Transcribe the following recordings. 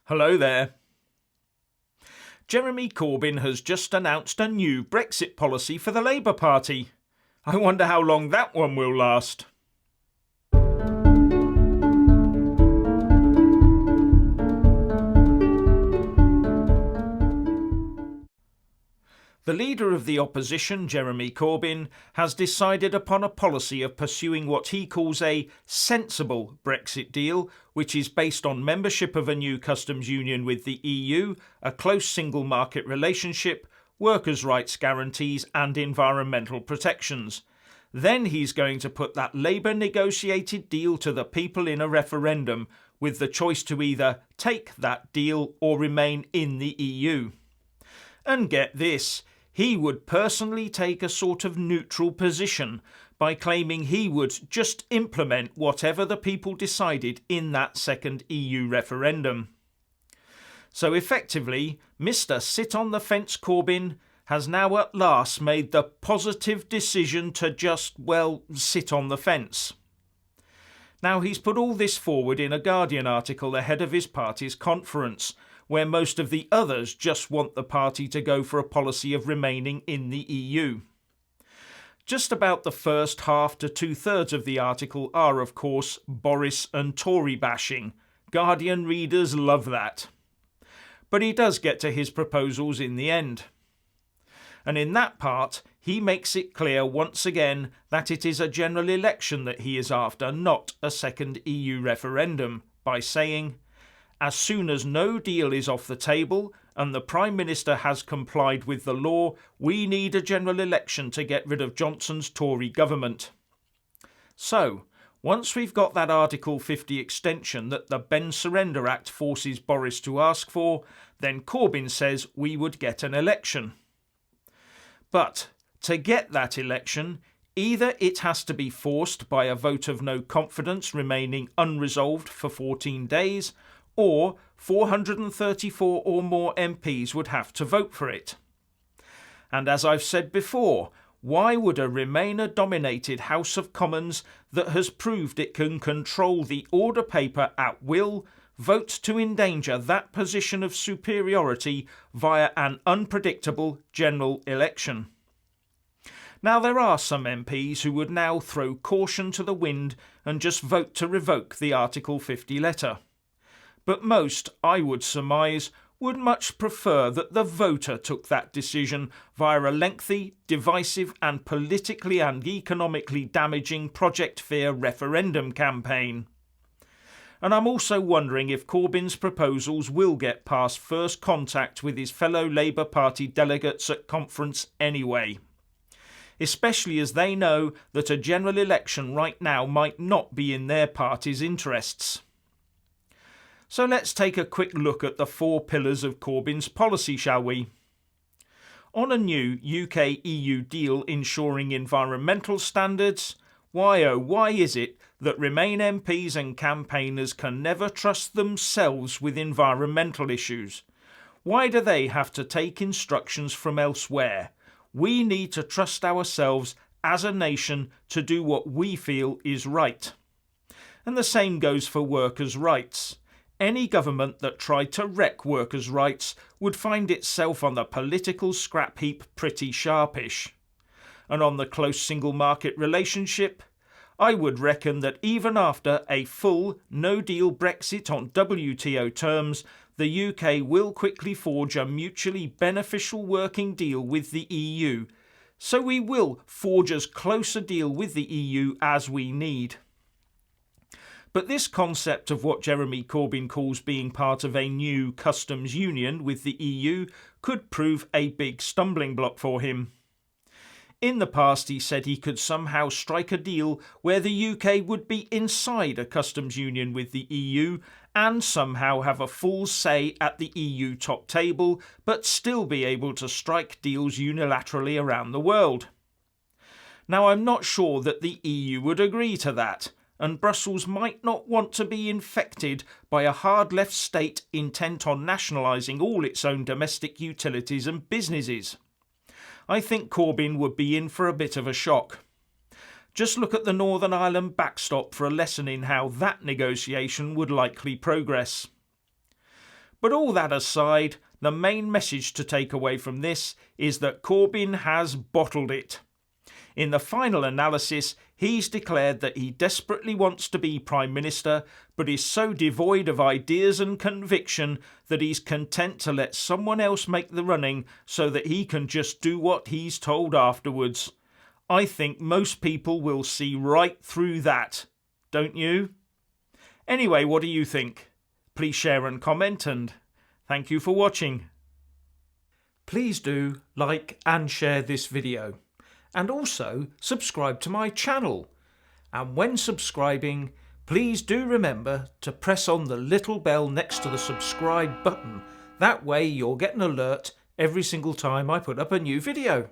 Hello there. Jeremy Corbyn has just announced a new Brexit policy for the Labour Party. I wonder how long that one will last. The leader of the opposition, Jeremy Corbyn, has decided upon a policy of pursuing what he calls a sensible Brexit deal, which is based on membership of a new customs union with the EU, a close single market relationship, workers' rights guarantees and environmental protections. Then he's going to put that Labour negotiated deal to the people in a referendum, with the choice to either take that deal or remain in the EU. And get this, he would personally take a sort of neutral position by claiming he would just implement whatever the people decided in that second EU referendum. So effectively, Mr. Sit-on-the-fence Corbyn has now at last made the positive decision to just, sit on the fence. Now he's put all this forward in a Guardian article ahead of his party's conference, where most of the others just want the party to go for a policy of remaining in the EU. Just about the first half to two-thirds of the article are, of course, Boris and Tory bashing. Guardian readers love that. But he does get to his proposals in the end. And in that part, he makes it clear once again that it is a general election that he is after, not a second EU referendum, by saying, as soon as no deal is off the table and the Prime Minister has complied with the law, we need a general election to get rid of Johnson's Tory government. So, once we've got that Article 50 extension that the Ben Surrender Act forces Boris to ask for, then Corbyn says we would get an election. But to get that election, either it has to be forced by a vote of no confidence remaining unresolved for 14 days, or 434 or more MPs would have to vote for it. And as I've said before, why would a Remainer-dominated House of Commons that has proved it can control the order paper at will vote to endanger that position of superiority via an unpredictable general election? Now there are some MPs who would now throw caution to the wind and just vote to revoke the Article 50 letter. But most, I would surmise, would much prefer that the voter took that decision via a lengthy, divisive and politically and economically damaging Project Fear referendum campaign. And I'm also wondering if Corbyn's proposals will get past first contact with his fellow Labour Party delegates at conference anyway, especially as they know that a general election right now might not be in their party's interests. So let's take a quick look at the four pillars of Corbyn's policy, shall we? On a new UK-EU deal ensuring environmental standards, why is it that Remain MPs and campaigners can never trust themselves with environmental issues? Why do they have to take instructions from elsewhere? We need to trust ourselves as a nation to do what we feel is right. And the same goes for workers' rights. Any government that tried to wreck workers' rights would find itself on the political scrap heap pretty sharpish. And on the close single market relationship, I would reckon that even after a full no-deal Brexit on WTO terms, the UK will quickly forge a mutually beneficial working deal with the EU. So we will forge as close a deal with the EU as we need. But this concept of what Jeremy Corbyn calls being part of a new customs union with the EU could prove a big stumbling block for him. In the past, he said he could somehow strike a deal where the UK would be inside a customs union with the EU and somehow have a full say at the EU top table, but still be able to strike deals unilaterally around the world. Now, I'm not sure that the EU would agree to that, and Brussels might not want to be infected by a hard left state intent on nationalising all its own domestic utilities and businesses. I think Corbyn would be in for a bit of a shock. Just look at the Northern Ireland backstop for a lesson in how that negotiation would likely progress. But all that aside, the main message to take away from this is that Corbyn has bottled it. In the final analysis, he's declared that he desperately wants to be Prime Minister, but is so devoid of ideas and conviction that he's content to let someone else make the running so that he can just do what he's told afterwards. I think most people will see right through that, don't you? Anyway, what do you think? Please share and comment, and thank you for watching. Please do like and share this video. And also subscribe to my channel. And when subscribing, please do remember to press on the little bell next to the subscribe button. That way you'll get an alert every single time I put up a new video.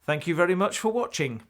Thank you very much for watching.